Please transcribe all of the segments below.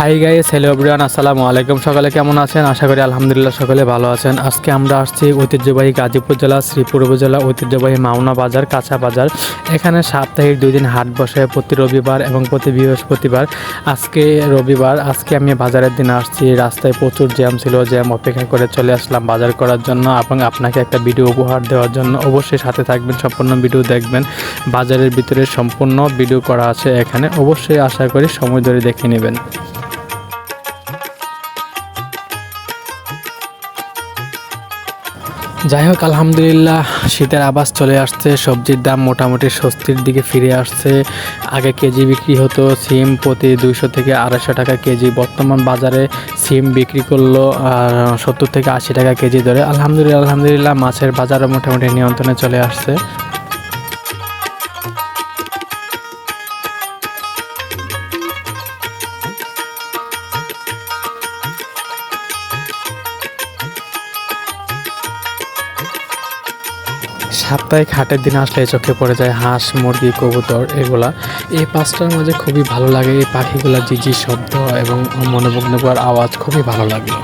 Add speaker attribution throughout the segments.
Speaker 1: Hi guys, hello everyone, আসসালামু আলাইকুম। সকালে কেমন আছেন? আশা করি আলহামদুলিল্লাহ সকলে ভালো আছেন। আজকে আমরা আসছি ঐতিহ্যবাহী গাজীপুর জেলা শ্রীপুর উপজেলা ঐতিহ্যবাহী মাওনা বাজার, কাঁচা বাজার। এখানে সাপ্তাহিক 2 দিন হাট বসে, প্রতি রবিবার এবং প্রতি বৃহস্পতিবার। আজকে রবিবার, আজকে আমি বাজারের দিনে আসছি। রাস্তায় প্রচুর জ্যাম ছিল, জ্যাম অপেক্ষা করে চলে আসলাম বাজার করার জন্য এবং আপনাকে একটা ভিডিও উপহার দেওয়ার জন্য। অবশ্যই সাথে থাকবেন, সম্পূর্ণ ভিডিও দেখবেন। বাজারের ভিতরে সম্পূর্ণ ভিডিও করা আছে এখানে, অবশ্যই আশা করি সময় ধরে দেখে নেবেন। যাই হোক, আলহামদুলিল্লাহ শীতের আবাস চলে আসছে। সবজির দাম মোটামুটি স্বস্তির দিকে ফিরে আসছে। আগে কেজি বিক্রি হতো সিম প্রতি 200 থেকে 250 টাকা কেজি। বর্তমান বাজারে সিম বিক্রি করলো 70 থেকে 80 টাকা কেজি ধরে। আলহামদুলিল্লাহ মাছের বাজারও মোটামুটি নিয়ন্ত্রণে চলে আসছে। সাপ্তাহিক হাটের দিন আসলে চোখে পড়ে যায় হাঁস, মুরগি, কবুতর এগুলা। এই পাঁচটার মাঝে খুবই ভালো লাগে এই পাখিগুলোর ঝিঝি শব্দ এবং মনোমুগ্ধকর আওয়াজ, খুবই ভালো লাগলো।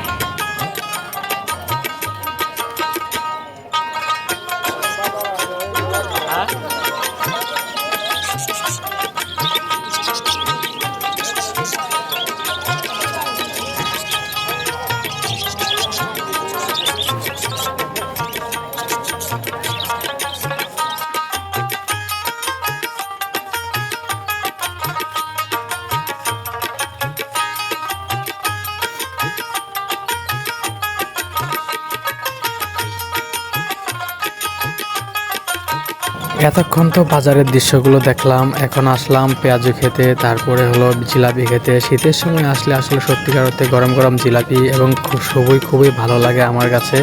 Speaker 1: এতক্ষণ তো বাজারের দৃশ্যগুলো দেখলাম, এখন আসলাম পেঁয়াজু খেতে, তারপরে হলো জিলাপি খেতে। শীতের সময় আসলে সত্যিকার অর্থে গরম গরম জিলাপি এবং খুবই ভালো লাগে আমার কাছে।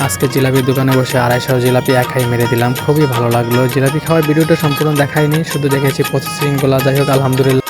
Speaker 1: আজকে জিলাপির দোকানে বসে 250 জিলাপি একাই মেরে দিলাম, খুবই ভালো লাগলো। জিলাপি খাওয়ার ভিডিওটা সম্পূর্ণ দেখাইনি, শুধু দেখেছি প্রসেসিংগুলো। যাই হোক, আলহামদুলিল্লাহ